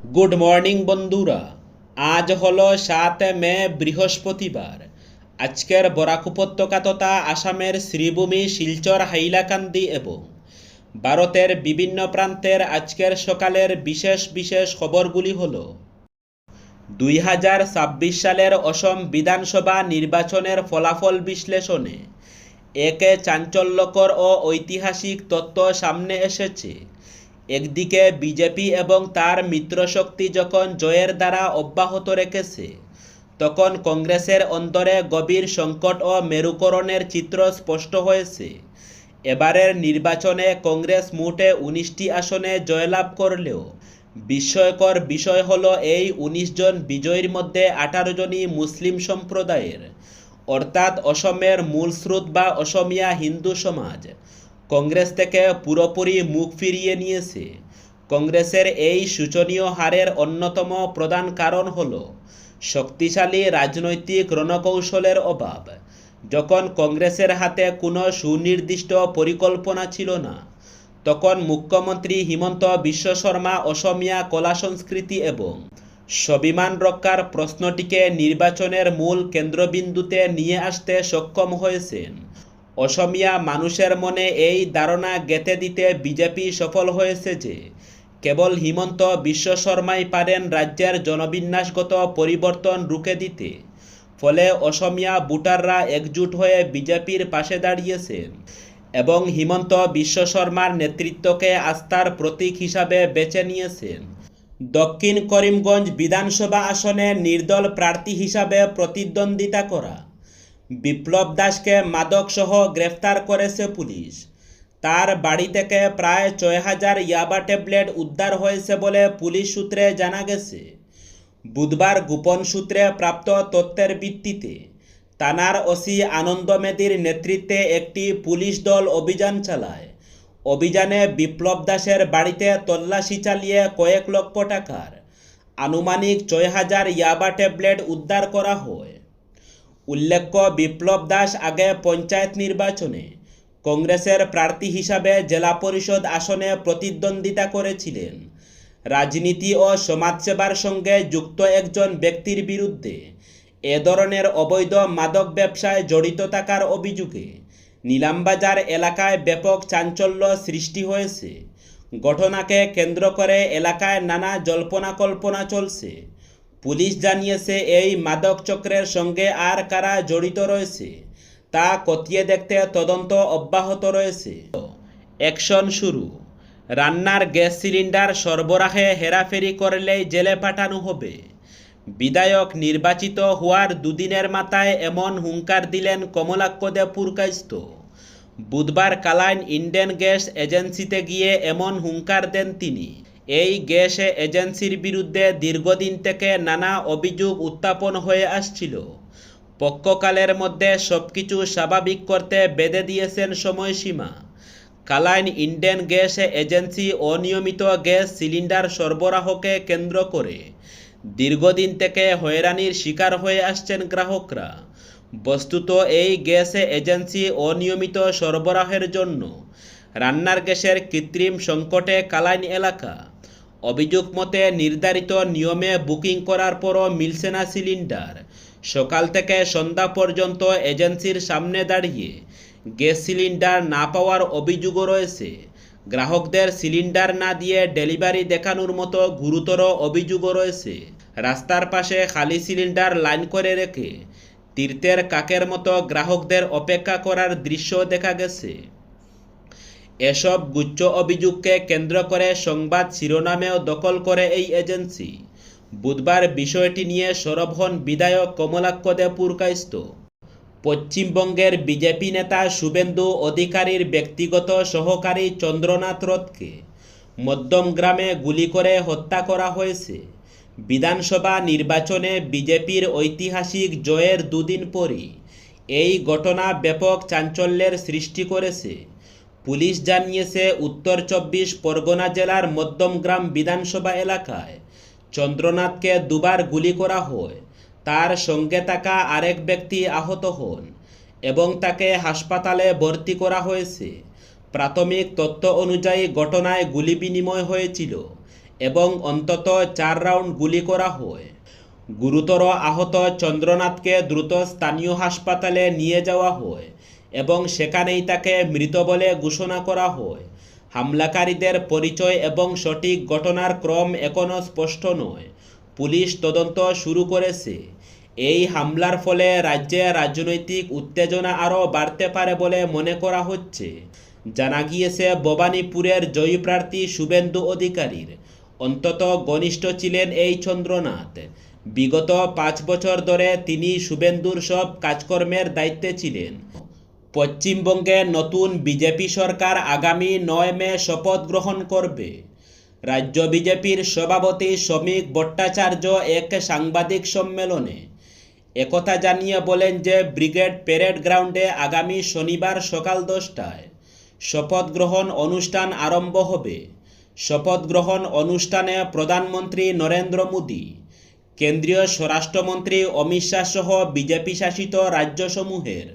Good morning বন্ধুরা। আজ হলো 7 মে বৃহস্পতিবার। আজকের বরাক উপত্যকা তথা আসামের শ্রীভূমি, শিলচর, হাইলাকান্দি এবং ভারতের বিভিন্ন প্রান্তের আজকের সকালের বিশেষ বিশেষ খবরগুলি হল 2026 সালের অসম বিধানসভা নির্বাচনের ফলাফল বিশ্লেষণে একে চাঞ্চল্যকর ও ঐতিহাসিক তথ্য সামনে এসেছে। একদিকে বিজেপি এবং তার মিত্রশক্তি যখন জয়ের দ্বারা অব্যাহত রেখেছে, তখন কংগ্রেসের অন্তরে গভীর সংকট ও মেরুকরণের চিত্র স্পষ্ট হয়েছে। এবারের নির্বাচনে কংগ্রেস মোটে 19টি আসনে জয়লাভ করলেও বিস্ময়কর বিষয় হলো এই 19 জন বিজয়ীর মধ্যে 18 জনই মুসলিম সম্প্রদায়ের, অর্থাৎ অসমের মূল স্রোত বা অসমিয়া হিন্দু সমাজ কংগ্রেস থেকে পুরোপুরি মুখ ফিরিয়ে নিয়েছে। কংগ্রেসের এই শোচনীয় হারের অন্যতম প্রধান কারণ হল শক্তিশালী রাজনৈতিক রণকৌশলের অভাব। যখন কংগ্রেসের হাতে কোনো সুনির্দিষ্ট পরিকল্পনা ছিল না, তখন মুখ্যমন্ত্রী হিমন্ত বিশ্ব শর্মা অসমিয়া কলা সংস্কৃতি এবং স্বাভিমান রক্ষার প্রশ্নটিকে নির্বাচনের মূল কেন্দ্রবিন্দুতে নিয়ে আসতে সক্ষম হয়েছেন। অসমিয়া মানুষের মনে এই ধারণা গেঁথে দিতে বিজেপি সফল হয়েছে যে কেবল হিমন্ত বিশ্ব শর্মাই পারেন রাজ্যের জনবিন্যাসগত পরিবর্তন রুখে দিতে। ফলে অসমিয়া ভোটাররা একজোট হয়ে বিজেপির পাশে দাঁড়িয়েছেন এবং হিমন্ত বিশ্ব শর্মার নেতৃত্বকে আস্থার প্রতীক হিসাবে বেছে নিয়েছেন। দক্ষিণ করিমগঞ্জ বিধানসভা আসনে নির্দল প্রার্থী হিসাবে প্রতিদ্বন্দ্বিতা করা বিপ্লব দাসকে মাদকসহ গ্রেফতার করেছে পুলিশ। তার বাড়ি থেকে প্রায় 6,000 ইয়াবা ট্যাবলেট উদ্ধার হয়েছে বলে পুলিশ সূত্রে জানা গেছে। বুধবার গোপন সূত্রে প্রাপ্ত তথ্যের ভিত্তিতে থানার ওসি আনন্দ মেদির নেতৃত্বে একটি পুলিশ দল অভিযান চালায়। অভিযানে বিপ্লব দাসের বাড়িতে তল্লাশি চালিয়ে কয়েক লক্ষ টাকার আনুমানিক 6,000 ইয়াবা ট্যাবলেট উদ্ধার করা হয়। উল্লেখ্য, বিপ্লব দাস আগে পঞ্চায়েত নির্বাচনে কংগ্রেসের প্রার্থী হিসাবে জেলা পরিষদ আসনে প্রতিদ্বন্দ্বিতা করেছিলেন। রাজনীতি ও সমাজসেবার সঙ্গে যুক্ত একজন ব্যক্তির বিরুদ্ধে এ ধরনের অবৈধ মাদক ব্যবসায় জড়িত থাকার অভিযোগে নিলামবাজার এলাকায় ব্যাপক চাঞ্চল্য সৃষ্টি হয়েছে। ঘটনাকে কেন্দ্র করে এলাকায় নানা জল্পনা কল্পনা চলছে। পুলিশ জানিয়েছে, এই মাদক চক্রের সঙ্গে আর কারা জড়িত রয়েছে তা খতিয়ে দেখতে তদন্ত অব্যাহত রয়েছে। অ্যাকশন শুরু। রান্নার গ্যাস সিলিন্ডার সরবরাহে হেরাফেরি করলেই জেলে পাঠানো হবে। বিধায়ক নির্বাচিত হওয়ার দুদিনের মাথায় এমন হুঙ্কার দিলেন কমলাক্ষ দে পুরকাইস্ত। বুধবার কালাইন ইন্ডিয়ান গ্যাস এজেন্সিতে গিয়ে এমন হুঙ্কার দেন তিনি। এই গ্যাস এজেন্সির বিরুদ্ধে দীর্ঘদিন থেকে নানা অভিযোগ উত্থাপন হয়ে আসছিল। পক্ষকালের মধ্যে সবকিছু স্বাভাবিক করতে বেঁধে দিয়েছেন সময়সীমা। কালাইন ইন্ডিয়ান গ্যাস এজেন্সি অনিয়মিত গ্যাস সিলিন্ডার সরবরাহকে কেন্দ্র করে দীর্ঘদিন থেকে হয়রানির শিকার হয়ে আসছেন গ্রাহকরা। বস্তুত এই গ্যাস এজেন্সি অনিয়মিত সরবরাহের জন্য রান্নার গ্যাসের কৃত্রিম সংকটে কালাইন এলাকা। অভিযোগ মতে নির্ধারিত নিয়মে বুকিং করার পরও মিলছে না সিলিন্ডার। সকাল থেকে সন্ধ্যা পর্যন্ত এজেন্সির সামনে দাঁড়িয়ে গ্যাস সিলিন্ডার না পাওয়ার অভিযোগও রয়েছে। গ্রাহকদের সিলিন্ডার না দিয়ে ডেলিভারি দেখানোর মতো গুরুতর অভিযোগও রয়েছে। রাস্তার পাশে খালি সিলিন্ডার লাইন করে রেখে তীর্থের কাকের মতো গ্রাহকদের অপেক্ষা করার দৃশ্য দেখা গেছে। এসব গুচ্ছ অভিযোগকে কেন্দ্র করে সংবাদ শিরোনামেও দখল করে এই এজেন্সি। বুধবার বিষয়টি নিয়ে সরব হন বিধায়ক কমলাক্ষ দে পুরকাইস্ত। পশ্চিমবঙ্গের বিজেপি নেতা শুভেন্দু অধিকারীর ব্যক্তিগত সহকারী চন্দ্রনাথ রথকে মধ্যমগ্রামে গুলি করে হত্যা করা হয়েছে। বিধানসভা নির্বাচনে বিজেপির ঐতিহাসিক জয়ের দুদিন পরই এই ঘটনা ব্যাপক চাঞ্চল্যের সৃষ্টি করেছে। পুলিশ জানিয়েছে, উত্তর 24 পরগনা জেলার মধ্যমগ্রাম বিধানসভা এলাকায় চন্দ্রনাথকে দুবার গুলি করা হয়। তার সঙ্গে থাকা আরেক ব্যক্তি আহত হন এবং তাকে হাসপাতালে ভর্তি করা হয়েছে। প্রাথমিক তথ্য অনুযায়ী ঘটনায় গুলি বিনিময় হয়েছিল এবং অন্তত 4 রাউন্ড গুলি করা হয়। গুরুতর আহত চন্দ্রনাথকে দ্রুত স্থানীয় হাসপাতালে নিয়ে যাওয়া হয় এবং সেখানেই তাকে মৃত বলে ঘোষণা করা হয়। হামলাকারীদের পরিচয় এবং সঠিক ঘটনার ক্রম এখনও স্পষ্ট নয়। পুলিশ তদন্ত শুরু করেছে। এই হামলার ফলে রাজ্যে রাজনৈতিক উত্তেজনা আরও বাড়তে পারে বলে মনে করা হচ্ছে। জানা গিয়েছে, ভবানীপুরের জয়ী প্রার্থী শুভেন্দু অধিকারীর অন্তত ঘনিষ্ঠ ছিলেন এই চন্দ্রনাথ। বিগত 5 বছর ধরে তিনি শুভেন্দুর সব কাজকর্মের দায়িত্বে ছিলেন। পশ্চিমবঙ্গে নতুন বিজেপি সরকার আগামী 9 মে শপথ গ্রহণ করবে। রাজ্য বিজেপির সভাপতি শ্রমিক ভট্টাচার্য এক সাংবাদিক সম্মেলনে একথা জানিয়ে বলেন যে ব্রিগেড প্যারেড গ্রাউন্ডে আগামী শনিবার সকাল 10টায় শপথ গ্রহণ অনুষ্ঠান আরম্ভ হবে। শপথ গ্রহণ অনুষ্ঠানে প্রধানমন্ত্রী নরেন্দ্র মোদী, কেন্দ্রীয় স্বরাষ্ট্রমন্ত্রী অমিত শাহ সহ বিজেপি শাসিত রাজ্যসমূহের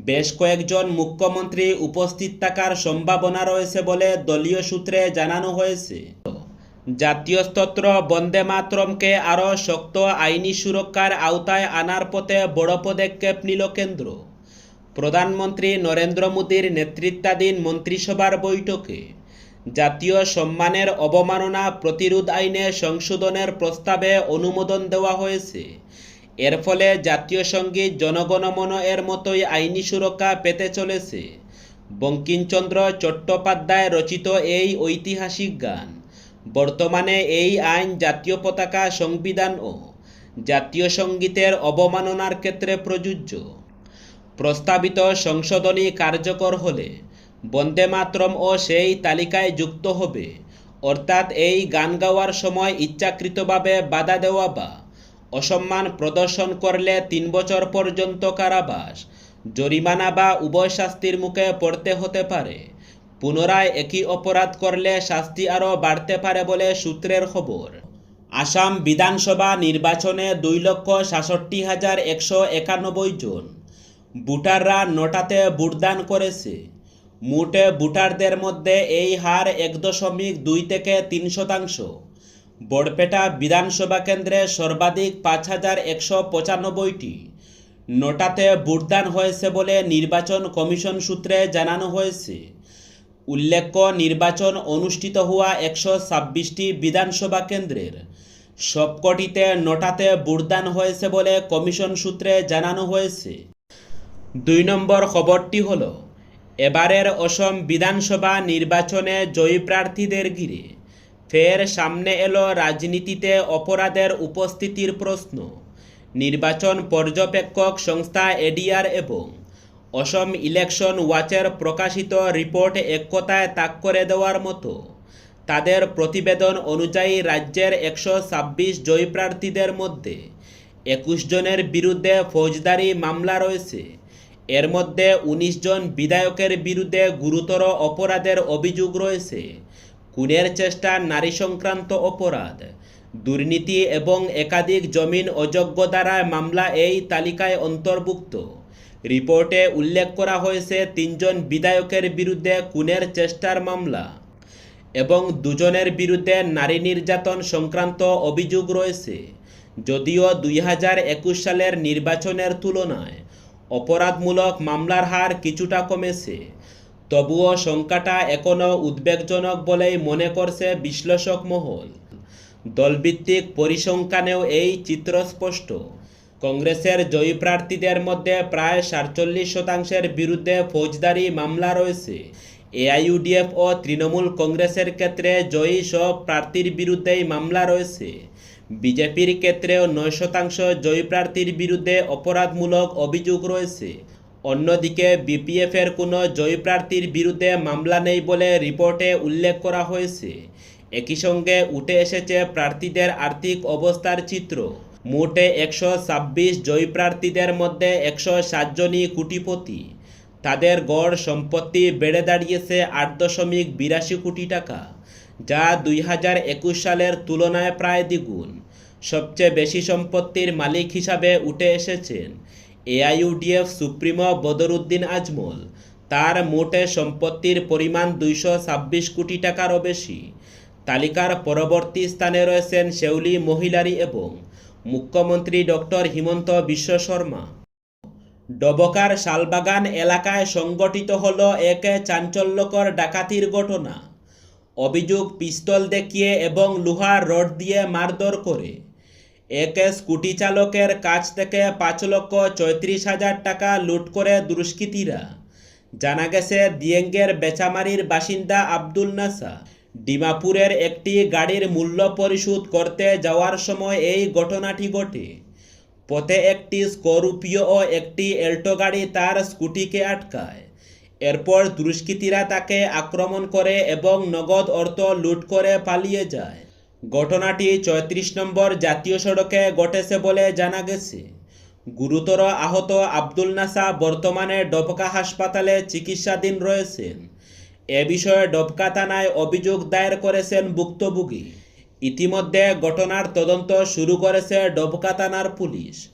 বেশ কয়েকজন মুখ্যমন্ত্রী উপস্থিত থাকার সম্ভাবনা রয়েছে বলে দলীয় সূত্রে জানানো হয়েছে। জাতীয় স্তোত্র বন্দে মাতরমকে আরও শক্ত আইনি সুরক্ষার আওতায় আনার পথে বড় পদক্ষেপ নিল কেন্দ্র। প্রধানমন্ত্রী নরেন্দ্র মোদীর নেতৃত্বাধীন মন্ত্রিসভার বৈঠকে জাতীয় সম্মানের অবমাননা প্রতিরোধ আইনে সংশোধনের প্রস্তাবে অনুমোদন দেওয়া হয়েছে। এর ফলে জাতীয় সঙ্গীত জনগণমন এর মতোই আইনি সুরক্ষা পেতে চলেছে। বঙ্কিমচন্দ্র চট্টোপাধ্যায় রচিত এই ঐতিহাসিক গান। বর্তমানে এই আইন জাতীয় পতাকা, সংবিধান ও জাতীয় সঙ্গীতের অবমাননার ক্ষেত্রে প্রযোজ্য। প্রস্তাবিত সংশোধনী কার্যকর হলে বন্দে মাতরম ও সেই তালিকায় যুক্ত হবে। অর্থাৎ এই গান গাওয়ার সময় ইচ্ছাকৃতভাবে বাধা দেওয়া বা অসম্মান প্রদর্শন করলে 3 বছর পর্যন্ত কারাবাস, জরিমানা বা উভয় শাস্তির মুখে পড়তে হতে পারে। পুনরায় একই অপরাধ করলে শাস্তি আরও বাড়তে পারে বলে সূত্রের খবর। আসাম বিধানসভা নির্বাচনে 2,66,191 জন ভোটাররা নোটাতে ভোটদান করেছে। মোট ভোটারদের মধ্যে এই হার 1.2 থেকে 3%। বড়পেটা বিধানসভা কেন্দ্রে সর্বাধিক 5,195টি নোটাতে ভোটদান হয়েছে বলে নির্বাচন কমিশন সূত্রে জানানো হয়েছে। উল্লেখ্য, নির্বাচন অনুষ্ঠিত হওয়া 126টি বিধানসভা কেন্দ্রের সবকটিতে নোটাতে ভোটদান হয়েছে বলে কমিশন সূত্রে জানানো হয়েছে। 2 নম্বর খবরটি হল, এবারের অসম বিধানসভা নির্বাচনে জয়ী প্রার্থীদের ঘিরে ফের সামনে এলো রাজনীতিতে অপরাধের উপস্থিতির প্রশ্ন। নির্বাচন পর্যবেক্ষক সংস্থা এডিআর এবং অসম ইলেকশন ওয়াচের প্রকাশিত রিপোর্ট এক কথায় তাক করে দেওয়ার মতো। তাদের প্রতিবেদন অনুযায়ী রাজ্যের 126 জয়ী প্রার্থীদের মধ্যে 21 জনের বিরুদ্ধে ফৌজদারি মামলা রয়েছে। এর মধ্যে 19 জন বিধায়কের বিরুদ্ধে গুরুতর অপরাধের অভিযোগ রয়েছে। খুনের চেষ্টা, নারী সংক্রান্ত অপরাধ, দুর্নীতি এবং একাধিক জমিন অযোগ্য দ্বারায় মামলা এই তালিকায় অন্তর্ভুক্ত। রিপোর্টে উল্লেখ করা হয়েছে 3 জন বিধায়কের বিরুদ্ধে খুনের চেষ্টার মামলা এবং 2 জনের বিরুদ্ধে নারী নির্যাতন সংক্রান্ত অভিযোগ রয়েছে। যদিও 2021 সালের নির্বাচনের তুলনায় অপরাধমূলক মামলার হার কিছুটা কমেছে, তবুও সংখ্যাটা এখনও উদ্বেগজনক বলেই মনে করছে বিশ্লেষক মহল। দলভিত্তিক পরিসংখ্যানেও এই চিত্র স্পষ্ট। কংগ্রেসের জয়ী প্রার্থীদের মধ্যে প্রায় 47% বিরুদ্ধে ফৌজদারি মামলা রয়েছে। এআইইউডিএফ ও তৃণমূল কংগ্রেসের ক্ষেত্রে জয়ী সব প্রার্থীর বিরুদ্ধেই মামলা রয়েছে। বিজেপির ক্ষেত্রেও 9% জয়ী প্রার্থীর বিরুদ্ধে অপরাধমূলক অভিযোগ রয়েছে। অন্যদিকে বিপিএফের কোনো জয়ী প্রার্থীর বিরুদ্ধে মামলা নেই বলে রিপোর্টে উল্লেখ করা হয়েছে। একই সঙ্গে উঠে এসেছে প্রার্থীদের আর্থিক অবস্থার চিত্র। মোটে 126 জয়ী প্রার্থীদের মধ্যে 107 জনই কোটিপতি। তাদের গড় সম্পত্তি বেড়ে দাঁড়িয়েছে 8.82 কোটি টাকা, যা 2021 সালের তুলনায় প্রায় দ্বিগুণ। সবচেয়ে বেশি সম্পত্তির মালিক হিসাবে উঠে এসেছেন এআইইউডিএফ সুপ্রিমো বদরুদ্দিন আজমল। তার মোটে সম্পত্তির পরিমাণ 226 কোটি টাকারও বেশি। তালিকার পরবর্তী স্থানে রয়েছেন শেউলী মহিলারী এবং মুখ্যমন্ত্রী ডক্টর হিমন্ত বিশ্ব শর্মা। ডবকার শালবাগান এলাকায় সংগঠিত হল এক চাঞ্চল্যকর ডাকাতির ঘটনা। অভিযোগ পিস্তল দেখিয়ে এবং লোহার রড দিয়ে মারধর করে এক স্কুটি চালকের কাছ থেকে 5,34,000 টাকা লুট করে দুষ্কৃতীরা। জানা গেছে দিয়েঙ্গের বেচামারির বাসিন্দা আব্দুল নাসা ডিমাপুরের একটি গাড়ির মূল্য পরিশোধ করতে যাওয়ার সময় এই ঘটনাটি ঘটে। পথে একটি স্করপিও ও একটি এল্টো গাড়ি তার স্কুটিকে আটকায়। এরপর দুষ্কৃতীরা তাকে আক্রমণ করে এবং নগদ অর্থ লুট করে পালিয়ে যায়। ঘটনাটি 34 নম্বর জাতীয় সড়কে ঘটেছে বলে জানা গেছে। গুরুতর আহত আব্দুল নাসা বর্তমানে ডবকা হাসপাতালে চিকিৎসাধীন রয়েছেন। এ বিষয়ে ডবকা থানায় অভিযোগ দায়ের করেছেন ভুক্তভোগী। ইতিমধ্যে ঘটনার তদন্ত শুরু করেছে ডবকা থানার পুলিশ।